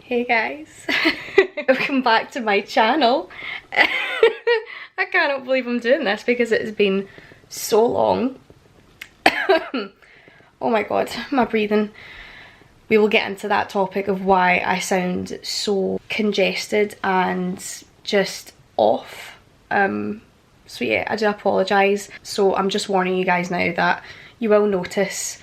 Hey guys, welcome back to my channel. I cannot believe I'm doing this because it has been so long. Oh my god, my breathing. We will get into that topic of why I sound so congested and just off. So yeah, I do apologise. So I'm just warning you guys now that you will notice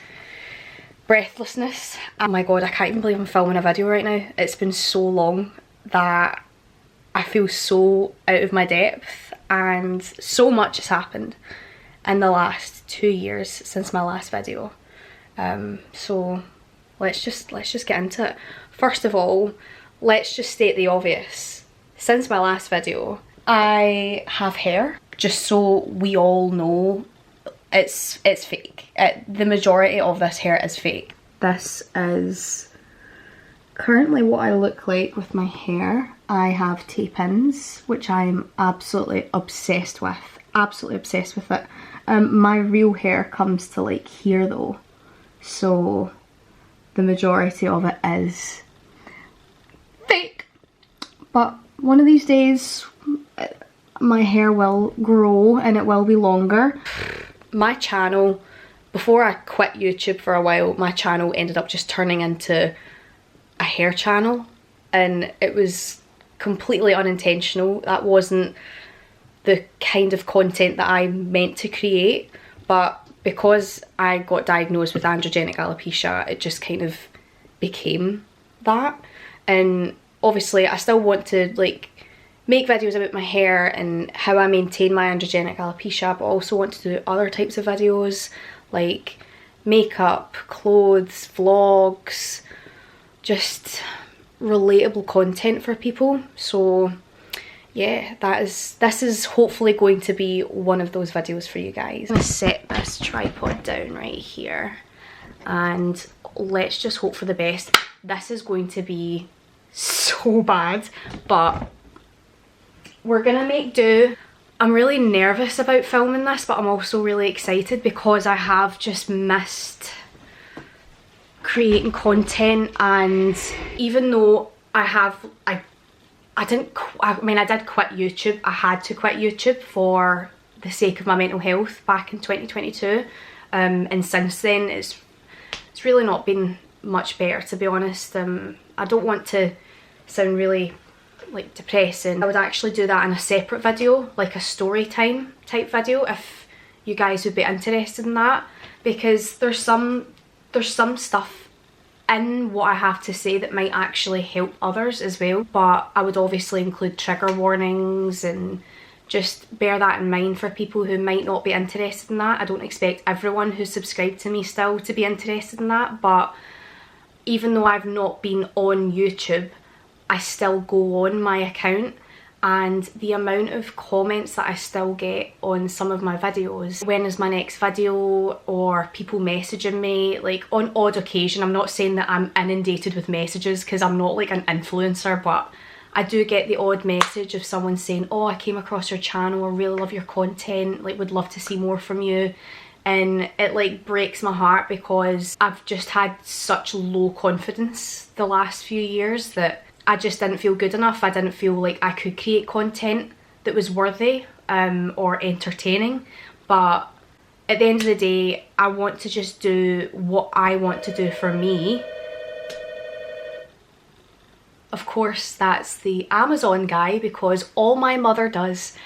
breathlessness. Oh my god, I can't even believe I'm filming a video right now. It's been so long that I feel so out of my depth, and so much has happened in the last 2 years since my last video. So let's just get into it. First of all, let's just state the obvious. Since my last video, I have hair, just so we all know. It's fake. The majority of this hair is fake. This is currently what I look like with my hair. I have tape-ins, which I'm absolutely obsessed with. Absolutely obsessed with it. My real hair comes to like here though, so the majority of it is fake. But one of these days, my hair will grow and it will be longer. My channel, before I quit YouTube for a while, my channel ended up just turning into a hair channel, and it was completely unintentional. That wasn't the kind of content that I meant to create, but because I got diagnosed with androgenic alopecia, it just kind of became that. And obviously I still want to like make videos about my hair and how I maintain my androgenic alopecia, but also want to do other types of videos like makeup, clothes, vlogs, just relatable content for people. So yeah, this is hopefully going to be one of those videos for you guys. I'm gonna set this tripod down right here and let's just hope for the best. This is going to be so bad, but we're gonna make do. I'm really nervous about filming this, but I'm also really excited because I have just missed creating content. And even though I did quit YouTube. I had to quit YouTube for the sake of my mental health back in 2022, and since then it's really not been much better, to be honest. I don't want to sound really like depressing. I would actually do that in a separate video, like a story time type video, if you guys would be interested in that, because there's some stuff in what I have to say that might actually help others as well, but I would obviously include trigger warnings, and just bear that in mind for people who might not be interested in that. I don't expect everyone who's subscribed to me still to be interested in that, but even though I've not been on YouTube, I still go on my account, and the amount of comments that I still get on some of my videos, when is my next video, or people messaging me, like on odd occasion. I'm not saying that I'm inundated with messages because I'm not like an influencer, but I do get the odd message of someone saying, oh, I came across your channel, I really love your content, like would love to see more from you. And it like breaks my heart because I've just had such low confidence the last few years that I just didn't feel good enough. I didn't feel like I could create content that was worthy or entertaining. But at the end of the day, I want to just do what I want to do for me. Of course, that's the Amazon guy, because all my mother does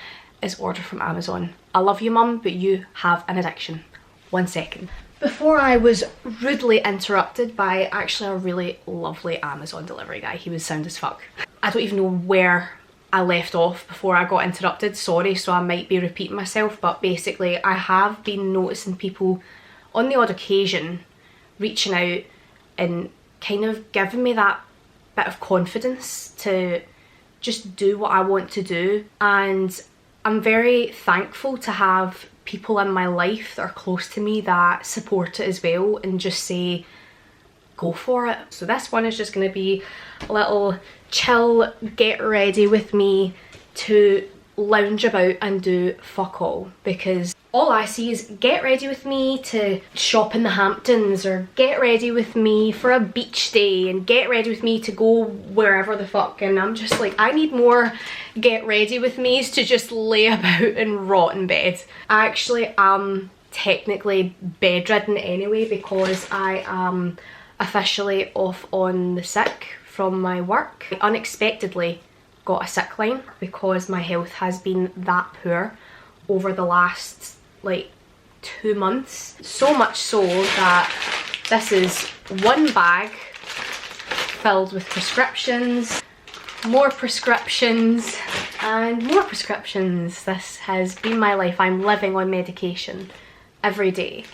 is order from Amazon. I love you, mum, but you have an addiction. 1 second. Before I was rudely interrupted by actually a really lovely Amazon delivery guy. He was sound as fuck. I don't even know where I left off before I got interrupted, sorry, so I might be repeating myself, but basically I have been noticing people on the odd occasion reaching out and kind of giving me that bit of confidence to just do what I want to do. And I'm very thankful to have people in my life that are close to me that support it as well and just say, go for it. So this one is just going to be a little chill, get ready with me to lounge about and do fuck all, because all I see is get ready with me to shop in the Hamptons, or get ready with me for a beach day, and get ready with me to go wherever the fuck, and I'm just like, I need more get ready with me's to just lay about and rot in bed. I actually am technically bedridden anyway, because I am officially off on the sick from my work. I unexpectedly got a sick line because my health has been that poor over the last like 2 months. So much so that this is one bag filled with prescriptions, more prescriptions, and more prescriptions. This has been my life. I'm living on medication every day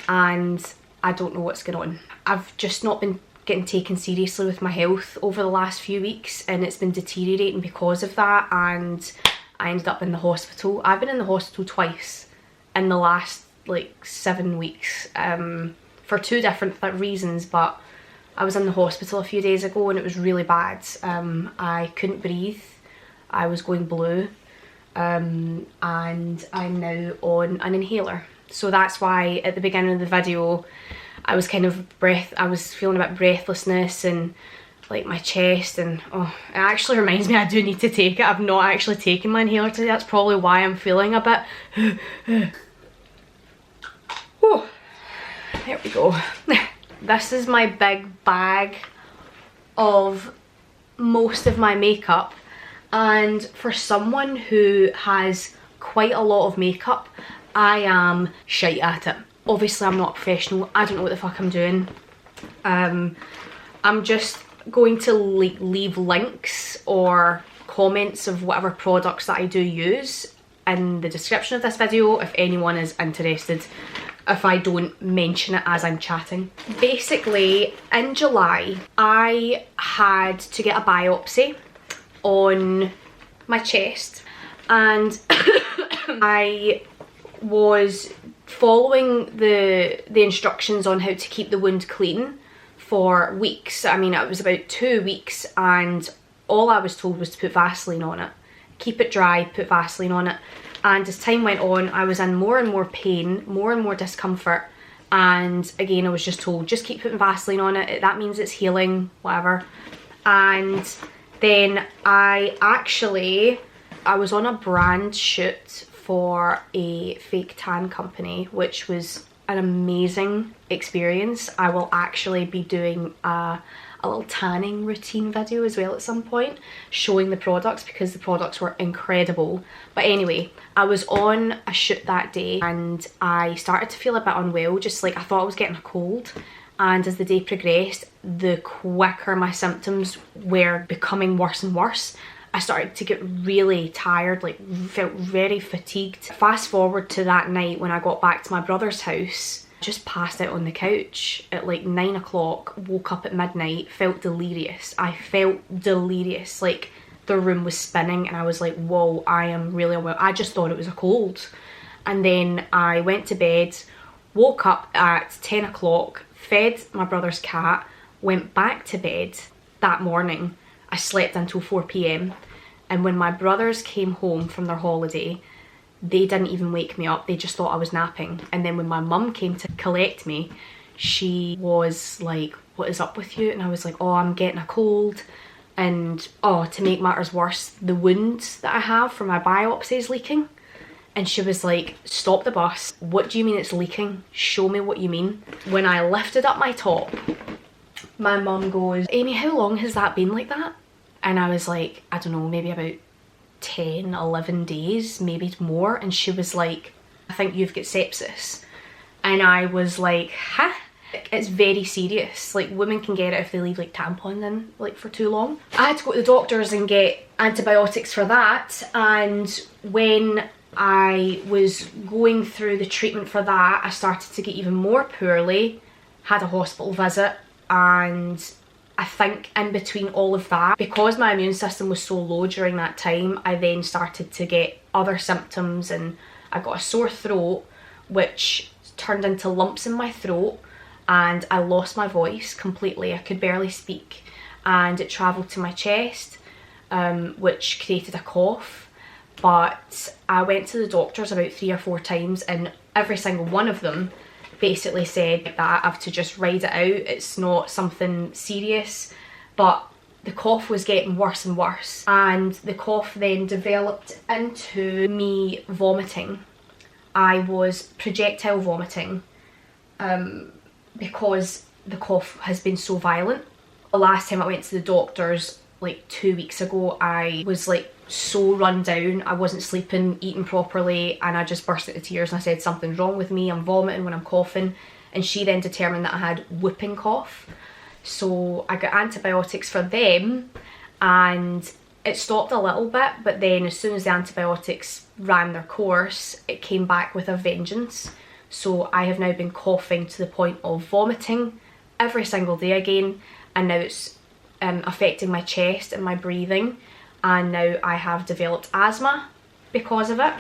and I don't know what's going on. I've just not been getting taken seriously with my health over the last few weeks, and it's been deteriorating because of that, and I ended up in the hospital. I've been in the hospital twice in the last like 7 weeks for 2 different reasons, but I was in the hospital a few days ago and it was really bad. I couldn't breathe, I was going blue, and I'm now on an inhaler. So that's why at the beginning of the video I was kind of I was feeling a bit breathlessness and like my chest, and oh, it actually reminds me I do need to take it. I've not actually taken my inhaler today. That's probably why I'm feeling a bit oh, there we go. This is my big bag of most of my makeup, and for someone who has quite a lot of makeup, I am shite at it. Obviously I'm not a professional, I don't know what the fuck I'm doing. I'm just going to leave links or comments of whatever products that I do use in the description of this video if anyone is interested, if I don't mention it as I'm chatting. Basically, in July, I had to get a biopsy on my chest, and I was following the instructions on how to keep the wound clean for weeks. I mean, it was about 2 weeks, and all I was told was to put Vaseline on it. Keep it dry, put Vaseline on it. And as time went on, I was in more and more pain, more and more discomfort. And again, I was just told, just keep putting Vaseline on it. That means it's healing, whatever. And then I was on a brand shoot for a fake tan company, which was an amazing experience. I will actually be doing a little tanning routine video as well at some point, showing the products, because the products were incredible. But anyway, I was on a shoot that day and I started to feel a bit unwell, just like I thought I was getting a cold. And as the day progressed, the quicker my symptoms were becoming worse and worse. I started to get really tired, like felt very fatigued. Fast forward to that night when I got back to my brother's house, just passed out on the couch at like 9 o'clock, woke up at midnight, felt delirious. I felt delirious, like the room was spinning, and I was like, whoa, I am really unwell. I just thought it was a cold. And then I went to bed, woke up at 10 o'clock, fed my brother's cat, went back to bed. That morning I slept until 4 p.m. and when my brothers came home from their holiday, they didn't even wake me up, they just thought I was napping. And then when my mum came to collect me, she was like, what is up with you? And I was like, oh, I'm getting a cold. And oh, to make matters worse, the wound that I have from my biopsy is leaking. And she was like, stop the bus, what do you mean it's leaking? Show me what you mean. When I lifted up my top, my mum goes, Amy, how long has that been like that? And I was like, I don't know, maybe about 10, 11 days, maybe more. And she was like, I think you've got sepsis. And I was like, huh? It's very serious. Like, women can get it if they leave like tampons in like for too long. I had to go to the doctors and get antibiotics for that. And when I was going through the treatment for that, I started to get even more poorly, had a hospital visit. And I think in between all of that, because my immune system was so low during that time, I then started to get other symptoms, and I got a sore throat, which turned into lumps in my throat, and I lost my voice completely. I could barely speak, and it travelled to my chest, which created a cough. but I went to the doctors about 3 or 4 times, and every single one of them basically said that I have to just ride it out, it's not something serious. But the cough was getting worse and worse, and the cough then developed into me vomiting. I was projectile vomiting because the cough has been so violent. The last time I went to the doctors, like 2 weeks ago, I was like so run down. I wasn't sleeping, eating properly, and I just burst into tears and I said something's wrong with me, I'm vomiting when I'm coughing, and she then determined that I had whooping cough. So I got antibiotics for them and it stopped a little bit, but then as soon as the antibiotics ran their course, it came back with a vengeance. So I have now been coughing to the point of vomiting every single day again, and now it's affecting my chest and my breathing, and now I have developed asthma because of it.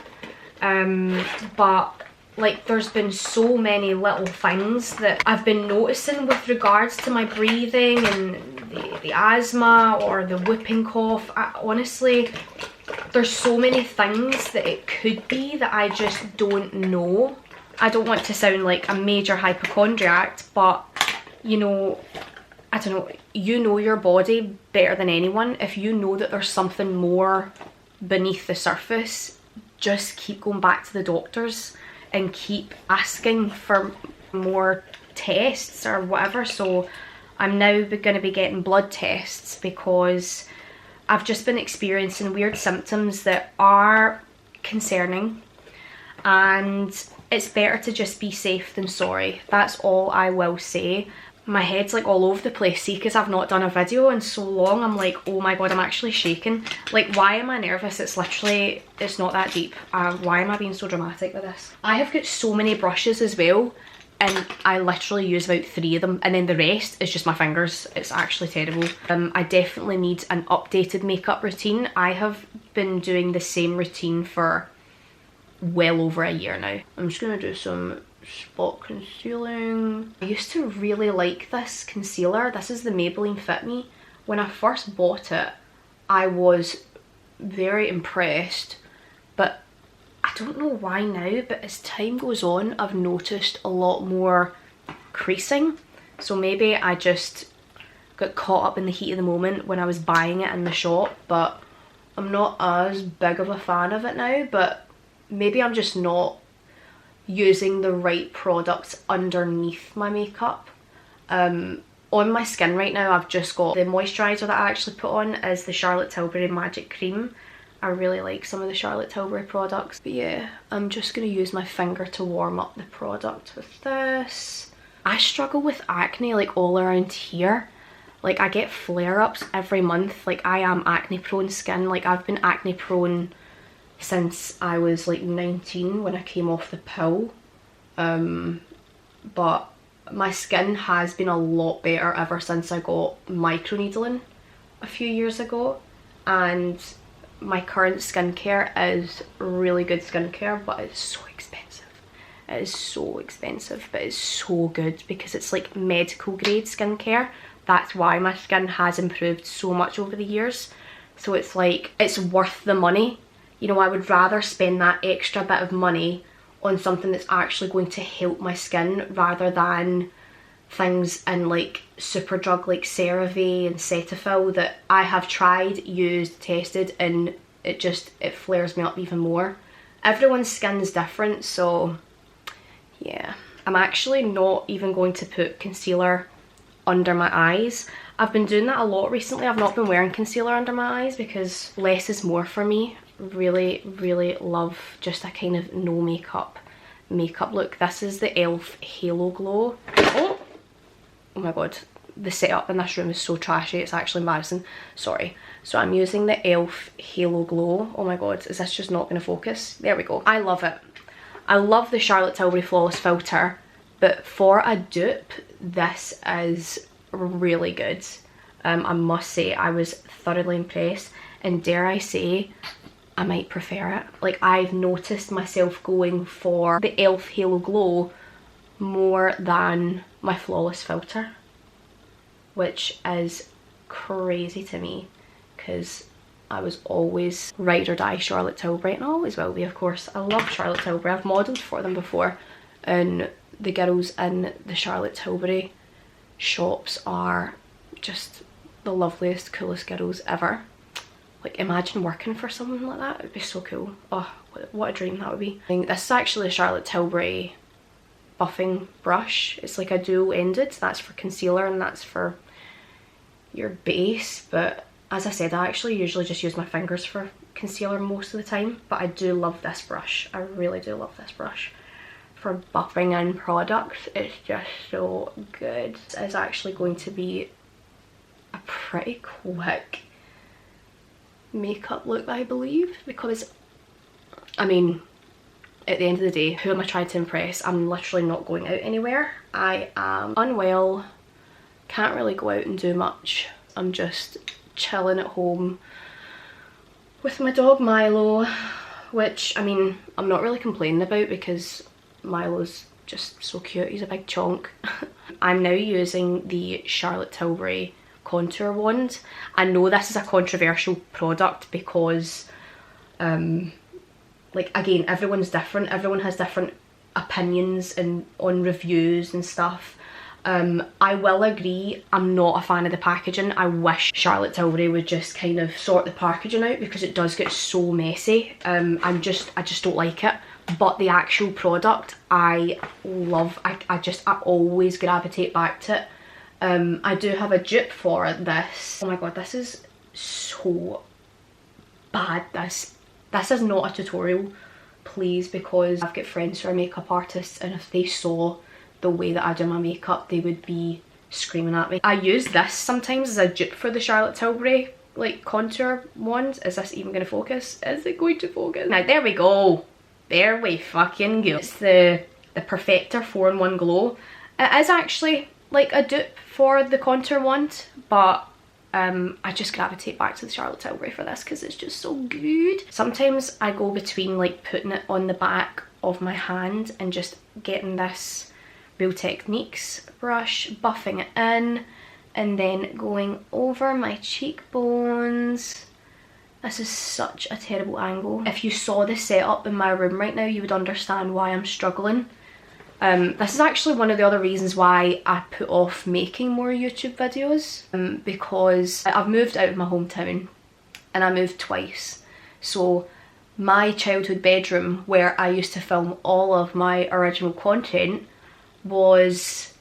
But like, there's been so many little things that I've been noticing with regards to my breathing and the asthma or the whooping cough. Honestly, there's so many things that it could be that I just don't know. I don't want to sound like a major hypochondriac, but you know, I don't know, you know your body better than anyone. If you know that there's something more beneath the surface, just keep going back to the doctors and keep asking for more tests or whatever. So I'm now going to be getting blood tests because I've just been experiencing weird symptoms that are concerning, and it's better to just be safe than sorry. That's all I will say. My head's like all over the place, see, because I've not done a video in so long. I'm like, oh my god, I'm actually shaking. Like, why am I nervous? It's literally, it's not that deep. Why am I being so dramatic with this? I have got so many brushes as well, and I literally use about 3 of them, and then the rest is just my fingers. It's actually terrible. I definitely need an updated makeup routine. I have been doing the same routine for well over a year now. I'm just gonna do some spot concealing. I used to really like this concealer. This is the Maybeline Fit Me. When I first bought it, I was very impressed, but I don't know why now, but as time goes on, I've noticed a lot more creasing. So maybe I just got caught up in the heat of the moment when I was buying it in the shop, but I'm not as big of a fan of it now. But maybe I'm just not using the right products underneath my makeup. On my skin right now, I've just got the moisturiser that I actually put on is the Charlotte Tilbury Magic Cream. I really like some of the Charlotte Tilbury products. But yeah, I'm just going to use my finger to warm up the product with this. I struggle with acne like all around here. Like, I get flare-ups every month. Like, I am acne prone skin. Like, I've been acne prone since I was like 19 when I came off the pill. But my skin has been a lot better ever since I got microneedling a few years ago, and my current skincare is really good skincare, but it's so expensive. It is so expensive, but it's so good because it's like medical grade skincare. That's why my skin has improved so much over the years. So it's like, it's worth the money. You know, I would rather spend that extra bit of money on something that's actually going to help my skin rather than things in like Superdrug like CeraVe and Cetaphil that I have tried, used, tested, and it flares me up even more. Everyone's skin's different, so yeah. I'm actually not even going to put concealer under my eyes. I've been doing that a lot recently. I've not been wearing concealer under my eyes because less is more for me. Really, really love just a kind of no makeup look. This is the e.l.f. Halo Glow. Oh my god, the setup in this room is so trashy, it's actually embarrassing. Sorry. So I'm using the e.l.f. Halo Glow. Oh my god, is this just not going to focus? There we go. I love it. I love the Charlotte Tilbury Flawless Filter, but for a dupe, this is really good. I must say, I was thoroughly impressed, and dare I say, I might prefer it. Like, I've noticed myself going for the e.l.f. Halo Glow more than my Flawless Filter, which is crazy to me because I was always ride or die Charlotte Tilbury, and I always will be, of course. I love Charlotte Tilbury. I've modelled for them before, and the girls in the Charlotte Tilbury shops are just the loveliest, coolest girls ever. Like, imagine working for someone like that. It would be so cool. Oh, what a dream that would be. I think this is actually a Charlotte Tilbury buffing brush. It's like a dual ended. That's for concealer and that's for your base. But as I said, I actually usually just use my fingers for concealer most of the time. But I do love this brush. I really do love this brush. For buffing in products, it's just so good. It's actually going to be a pretty quick makeup look, I believe, because I mean, at the end of the day, who am I trying to impress? I'm literally not going out anywhere. I am unwell, can't really go out and do much. I'm just chilling at home with my dog Milo, which, I mean, I'm not really complaining about because Milo's just so cute. He's a big chonk. I'm now using the Charlotte Tilbury contour wand. I know this is a controversial product because like, again, everyone's different. Everyone has different opinions and on reviews and stuff. I will agree, I'm not a fan of the packaging. I wish Charlotte Tilbury would just kind of sort the packaging out because it does get so messy. I just don't like it. But the actual product I love. I always gravitate back to it. I do have a dupe for this. Oh my god, this is so bad. This is not a tutorial, please, because I've got friends who are makeup artists and if they saw the way that I do my makeup, they would be screaming at me. I use this sometimes as a dupe for the Charlotte Tilbury like contour wand. Is this even going to focus? Is it going to focus? Now there we go. There we fucking go. It's the Perfector 4-in-1 Glow. It is actually like a dupe for the contour wand, but I just gravitate back to the Charlotte Tilbury for this because it's just so good. Sometimes I go between like putting it on the back of my hand and just getting this Real Techniques brush, buffing it in, and then going over my cheekbones. This is such a terrible angle. If you saw the setup in my room right now, you would understand why I'm struggling. This is actually one of the other reasons why I put off making more YouTube videos, because I've moved out of my hometown and I moved twice. So my childhood bedroom, where I used to film all of my original content, was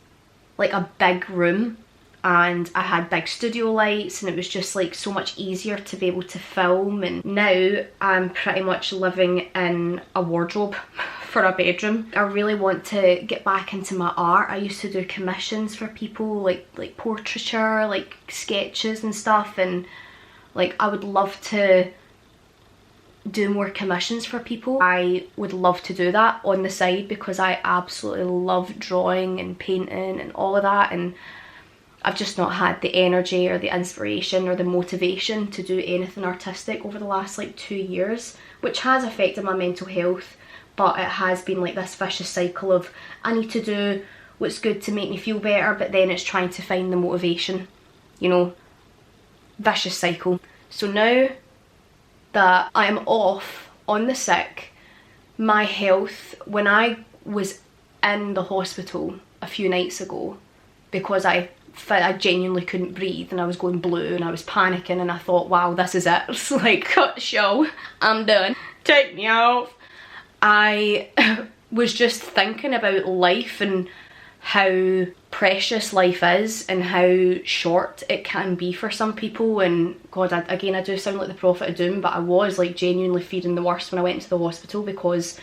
like a big room and I had big studio lights and it was just like so much easier to be able to film. And now I'm pretty much living in a wardrobe for a bedroom. I really want to get back into my art. I used to do commissions for people, like portraiture, like sketches and stuff, and like I would love to do more commissions for people. I would love to do that on the side because I absolutely love drawing and painting and all of that, and I've just not had the energy or the inspiration or the motivation to do anything artistic over the last like 2 years, which has affected my mental health. But it has been like this vicious cycle of I need to do what's good to make me feel better, but then it's trying to find the motivation, you know, vicious cycle. So now that I am off on the sick, my health, when I was in the hospital a few nights ago, because I genuinely couldn't breathe and I was going blue and I was panicking and I thought, wow, this is it. It's like, cut the show, I'm done, take me off. I was just thinking about life and how precious life is and how short it can be for some people. And god, again, I do sound like the prophet of doom, but I was like genuinely fearing the worst when I went into the hospital because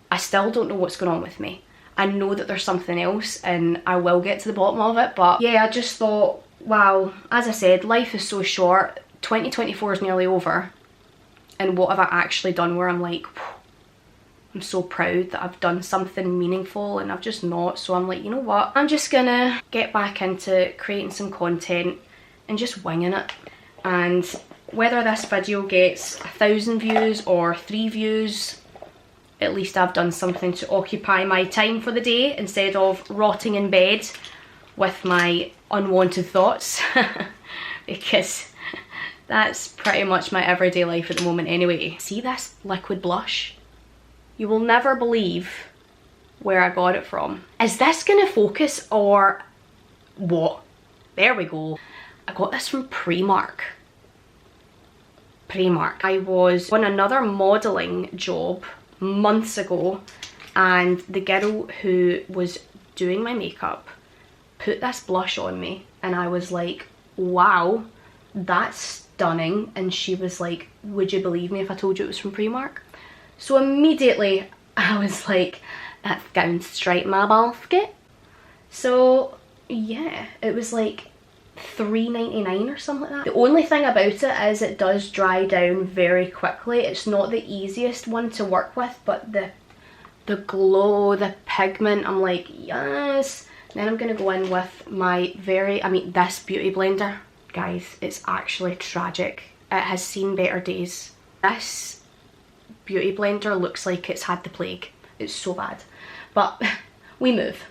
I still don't know what's going on with me. I know that there's something else and I will get to the bottom of it, but yeah, I just thought, wow, as I said, life is so short. 2024 is nearly over, and what have I actually done where I'm like, I'm so proud that I've done something meaningful, and I've just not. So I'm like, you know what, I'm just gonna get back into creating some content and just winging it. And whether this video gets 1,000 views or 3 views, at least I've done something to occupy my time for the day instead of rotting in bed with my unwanted thoughts. Because That's pretty much my everyday life at the moment anyway. See this liquid blush? You will never believe where I got it from. Is this gonna focus or what? There we go. I got this from Primark. I was on another modelling job months ago, and the girl who was doing my makeup put this blush on me, and I was like, wow, that's stunning. And she was like, would you believe me if I told you it was from Primark? So immediately I was like, that's going straight in my basket. So yeah, it was like $3.99 or something like that. The only thing about it is it does dry down very quickly. It's not the easiest one to work with, but the glow, the pigment, I'm like, yes. Then I'm gonna go in with my this beauty blender. Guys, it's actually tragic. It has seen better days. This beauty blender looks like it's had the plague. It's so bad. But we move.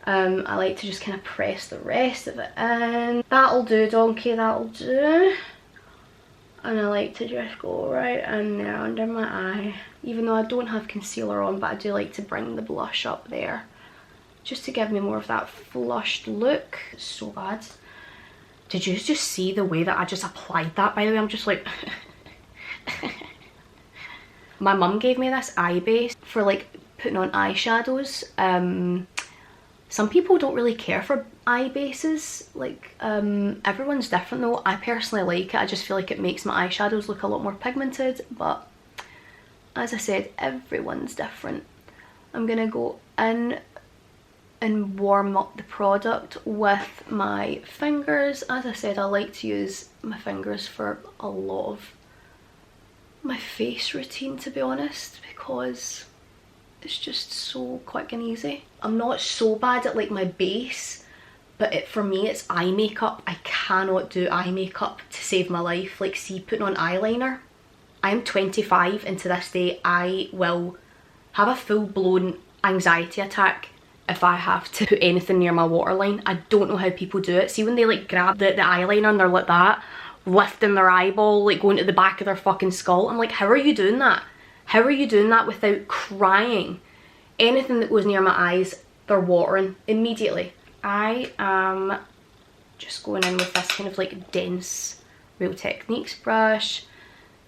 I like to just kind of press the rest of it in. That'll do, donkey, that'll do. And I like to just go right in there under my eye. Even though I don't have concealer on, but I do like to bring the blush up there, just to give me more of that flushed look. It's so bad. Did you just see the way that I just applied that, by the way? I'm just like... My mum gave me this eye base for like putting on eyeshadows. Some people don't really care for eye bases, like everyone's different though. I personally like it. I just feel like it makes my eyeshadows look a lot more pigmented, but as I said, everyone's different. I'm gonna go in and warm up the product with my fingers. As I said, I like to use my fingers for a lot of my face routine, to be honest, because it's just so quick and easy. I'm not so bad at like my base, but for me it's eye makeup. I cannot do eye makeup to save my life. Like, see, putting on eyeliner. I'm 25 and to this day I will have a full-blown anxiety attack if I have to put anything near my waterline. I don't know how people do it. See when they like grab the eyeliner and they're like that, lifting their eyeball, like going to the back of their fucking skull. I'm like, how are you doing that? How are you doing that without crying? Anything that goes near my eyes, they're watering immediately. I am just going in with this kind of like dense Real Techniques brush,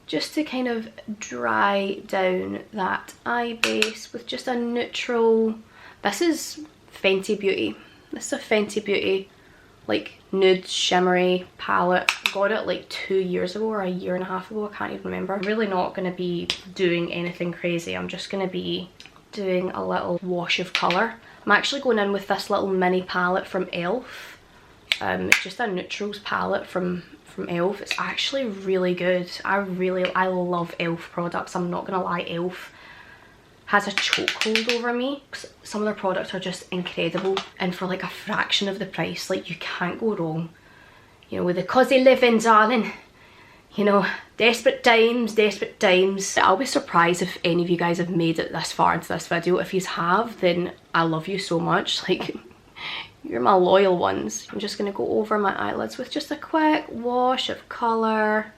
just to kind of dry down that eye base with just a neutral... This is Fenty Beauty. This is a Fenty Beauty like nude shimmery palette. Got it like 2 years ago or a year and a half ago, I can't even remember. I'm really not going to be doing anything crazy. I'm just going to be doing a little wash of colour. I'm actually going in with this little mini palette from ELF. It's just a neutrals palette from ELF. It's actually really good. I love ELF products. I'm not going to lie, ELF has a chokehold over me. Some of their products are just incredible, and for like a fraction of the price, like, you can't go wrong. You know, with the cosy living, darling. You know, desperate times, desperate times. I'll be surprised if any of you guys have made it this far into this video. If you have, then I love you so much. Like, you're my loyal ones. I'm just gonna go over my eyelids with just a quick wash of colour,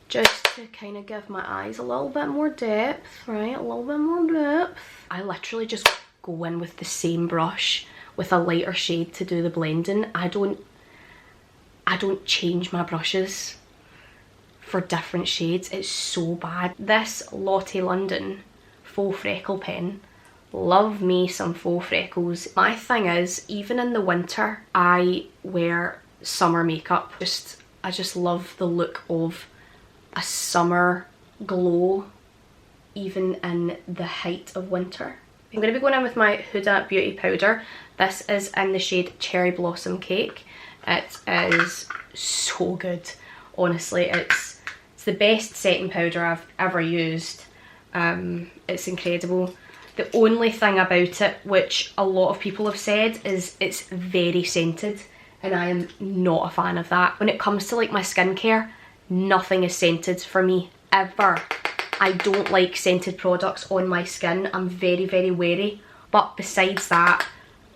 just to kind of give my eyes a little bit more depth, right? A little bit more depth. I literally just go in with the same brush with a lighter shade to do the blending. I don't change my brushes for different shades. It's so bad. This Lottie London faux freckle pen. Love me some faux freckles. My thing is, even in the winter, I wear summer makeup. I just love the look of a summer glow, even in the height of winter. I'm going to be going in with my Huda Beauty Powder. This is in the shade Cherry Blosson Cake. It is so good. Honestly, it's the best setting powder I've ever used. It's incredible. The only thing about it, which a lot of people have said, is it's very scented, and I am not a fan of that. When it comes to like my skincare, nothing is scented for me, ever. I don't like scented products on my skin. I'm very, very wary. But besides that,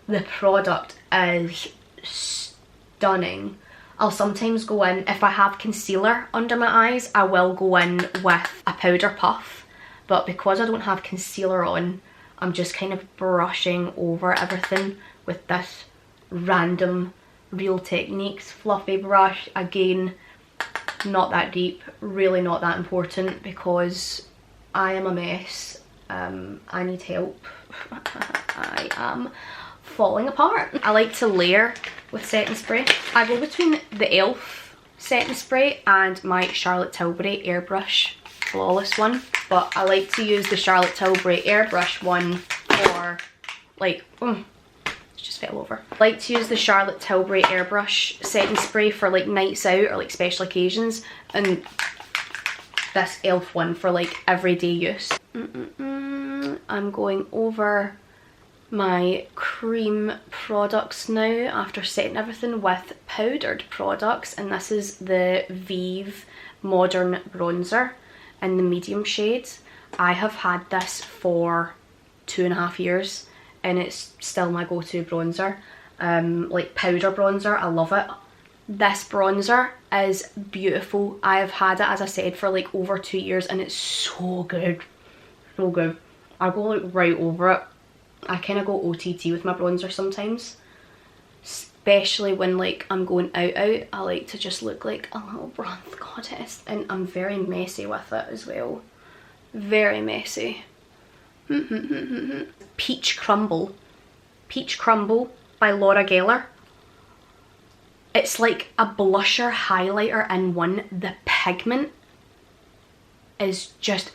the product is stunning. I'll sometimes go in, if I have concealer under my eyes, I will go in with a powder puff. But because I don't have concealer on, I'm just kind of brushing over everything with this random Real Techniques fluffy brush. Again, not that deep, really not that important because I am a mess. I need help. I am falling apart. I like to layer with setting spray. I go between the e.l.f. setting spray and my Charlotte Tilbury airbrush flawless one, but I like to use the Charlotte Tilbury airbrush one for like, just fell over. I like to use the Charlotte Tilbury airbrush setting spray for like nights out or like special occasions, and this e.l.f. one for like everyday use. I'm going over my cream products now after setting everything with powdered products, and this is the Vieve Modern Bronzer in the medium shade. I have had this for 2.5 years and it's still my go-to bronzer. Like powder bronzer, I love it. This bronzer is beautiful. I have had it, as I said, for like over 2 years and it's so good. So good. I go like right over it. I kind of go OTT with my bronzer sometimes. Especially when like I'm going out. I like to just look like a little bronze goddess. And I'm very messy with it as well. Very messy. Peach Crumble. Peach Crumble by Laura Geller. It's like a blusher highlighter in one. The pigment is just,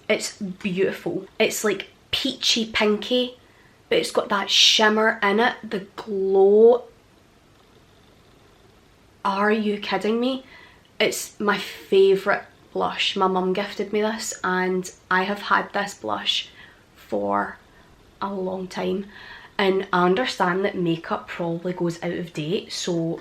it's beautiful. It's like peachy pinky, but it's got that shimmer in it, the glow. Are you kidding me? It's my favourite blush. My mum gifted me this and I have had this blush for a long time, and I understand that makeup probably goes out of date, so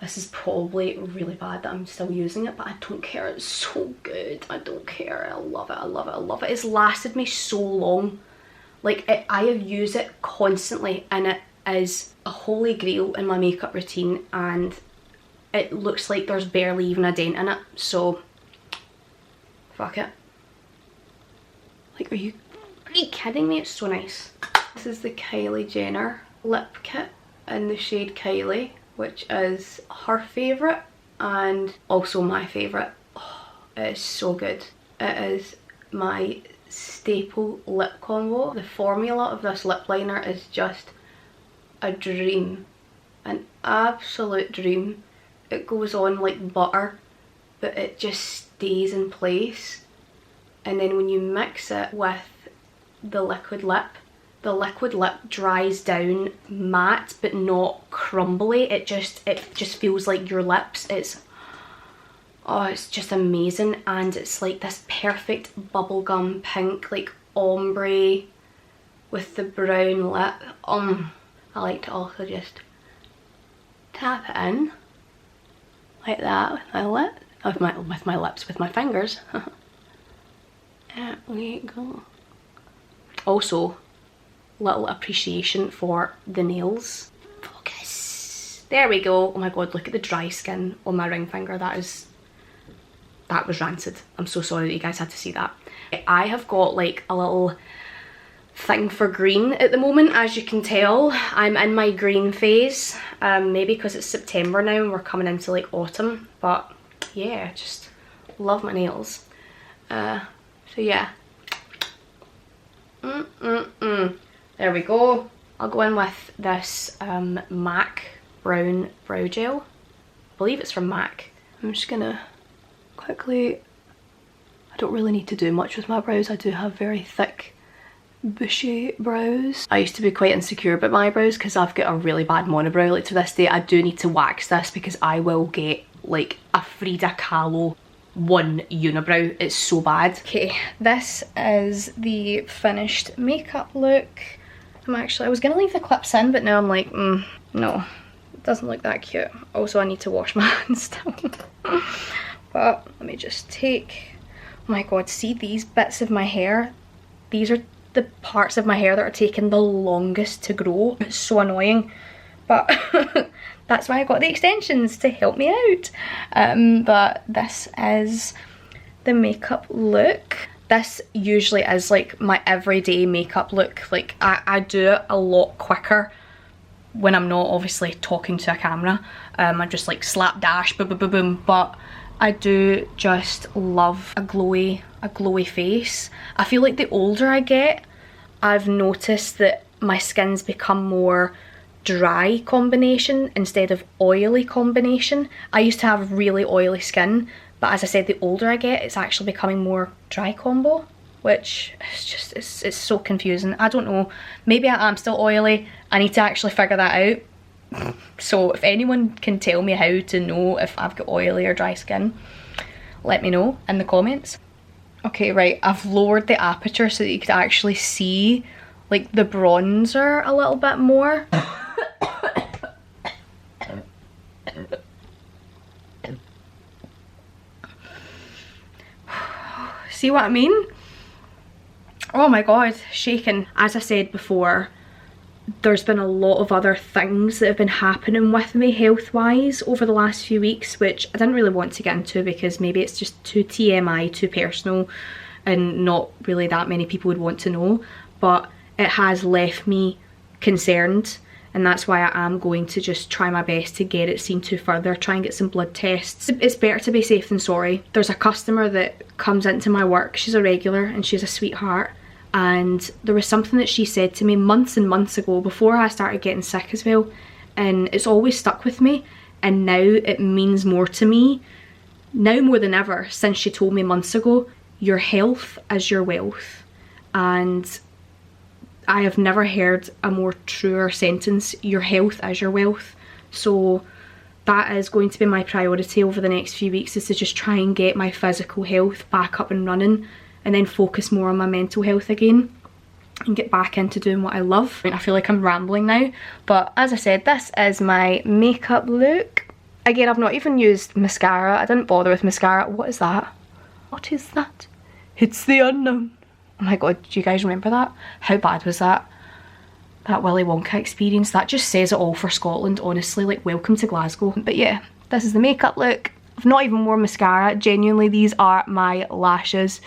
this is probably really bad that I'm still using it, but I don't care. It's so good. I don't care. I love it. I love it. I love it. It's lasted me so long. Like, I have used it constantly and it is a holy grail in my makeup routine, and it looks like there's barely even a dent in it, so fuck it. Like, are you kidding me? It's so nice. This is the Kylie Jenner lip kit in the shade Kylie, which is her favourite and also my favourite. Oh, it is so good. It is my staple lip combo. The formula of this lip liner is just a dream. An absolute dream. It goes on like butter, but it just stays in place. And then when you mix it with the liquid lip dries down matte but not crumbly. It just feels like your lips. It's just amazing, and it's like this perfect bubblegum pink, like ombre with the brown lip. I like to also just tap it in like that with my lips, with my fingers. There we go. Also, little appreciation for the nails. Focus. There we go. Oh my god, look at the dry skin on my ring finger. That was rancid. I'm so sorry that you guys had to see that. I have got like a little thing for green at the moment, as you can tell. I'm in my green phase. Maybe because it's September now and we're coming into like autumn. But yeah, just love my nails. So yeah. There we go. I'll go in with this MAC brown brow gel. I believe it's from MAC. I'm just gonna quickly, I don't really need to do much with my brows. I do have very thick, bushy brows. I used to be quite insecure about my brows because I've got a really bad monobrow. Like, to this day I do need to wax this because I will get like a Frida Kahlo one unibrow. It's so bad. Okay, this is the finished makeup look. I was gonna leave the clips in, but now I'm like, no, it doesn't look that cute. Also, I need to wash my hands still. But let me just take, oh my god, see these bits of my hair? These are the parts of my hair that are taking the longest to grow. It's so annoying. But that's why I got the extensions, to help me out. But this is the makeup look. This usually is like my everyday makeup look. Like I do it a lot quicker when I'm not obviously talking to a camera. I just like slapdash, boom, boom, boom, boom. But I do just love a glowy face. I feel like the older I get, I've noticed that my skin's become more dry combination instead of oily combination. I used to have really oily skin, but as I said, the older I get, it's actually becoming more dry combo, which is just, it's so confusing. I don't know, maybe I am still oily. I need to actually figure that out. So if anyone can tell me how to know if I've got oily or dry skin, let me know in the comments. Okay, right, I've lowered the aperture so that you could actually see like the bronzer a little bit more. See what I mean? Oh my god, shaking. As I said before, there's been a lot of other things that have been happening with me health-wise over the last few weeks, which I didn't really want to get into because maybe it's just too TMI, too personal, and not really that many people would want to know. But it has left me concerned, and that's why I am going to just try my best to get it seen to further, try and get some blood tests. It's better to be safe than sorry. There's a customer that comes into my work, she's a regular and she's a sweetheart, and there was something that she said to me months and months ago before I started getting sick as well, and it's always stuck with me, and now it means more to me, now more than ever, since she told me months ago, your health is your wealth. And I have never heard a more truer sentence, your health is your wealth. So that is going to be my priority over the next few weeks, is to just try and get my physical health back up and running, and then focus more on my mental health again and get back into doing what I love. I feel like I'm rambling now, but as I said, this is my makeup look. Again, I've not even used mascara. I didn't bother with mascara. What is that? What is that? It's the unknown. Oh my god, do you guys remember that? How bad was that? That Willy Wonka experience. That just says it all for Scotland, honestly. Like, welcome to Glasgow. But yeah, this is the makeup look. I've not even worn mascara. Genuinely, these are my lashes.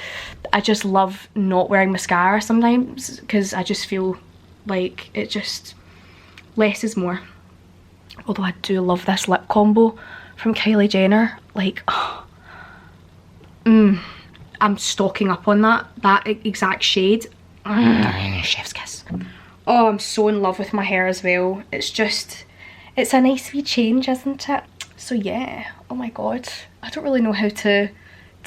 I just love not wearing mascara sometimes because I just feel like it just, less is more. Although I do love this lip combo from Kylie Jenner. Like, oh, I'm stocking up on that exact shade. Chef's kiss. Oh, I'm so in love with my hair as well. It's just, it's a nice wee change, isn't it? So yeah, oh my god, I don't really know how to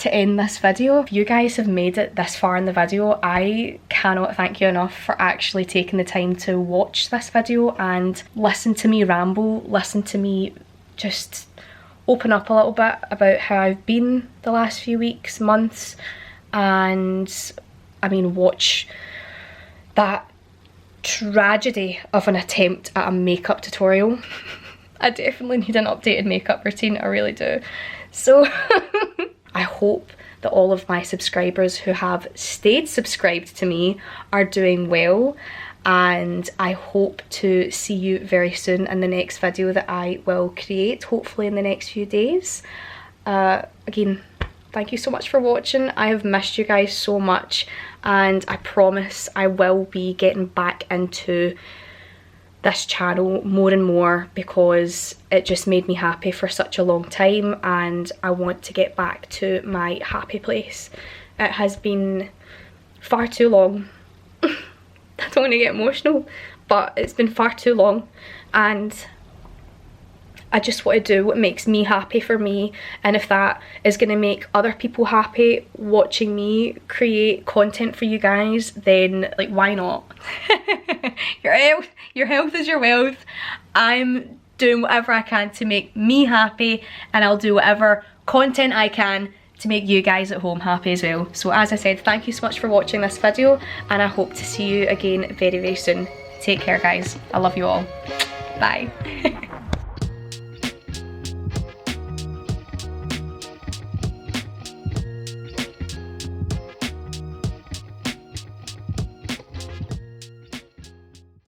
end this video. If you guys have made it this far in the video, I cannot thank you enough for actually taking the time to watch this video and listen to me ramble, listen to me just open up a little bit about how I've been the last few weeks, months, and I mean, watch that tragedy of an attempt at a makeup tutorial. I definitely need an updated makeup routine, I really do. So I hope that all of my subscribers who have stayed subscribed to me are doing well, and I hope to see you very soon in the next video that I will create, hopefully in the next few days. Again, thank you so much for watching. I have missed you guys so much, and I promise I will be getting back into this channel more and more because it just made me happy for such a long time, and I want to get back to my happy place. It has been far too long. I don't want to get emotional, but it's been far too long, and I just want to do what makes me happy for me, and if that is going to make other people happy watching me create content for you guys, then like, why not? Your health is your wealth. I'm doing whatever I can to make me happy, and I'll do whatever content I can to make you guys at home happy as well. So as I said, thank you so much for watching this video, and I hope to see you again very, very soon. Take care guys. I love you all. Bye.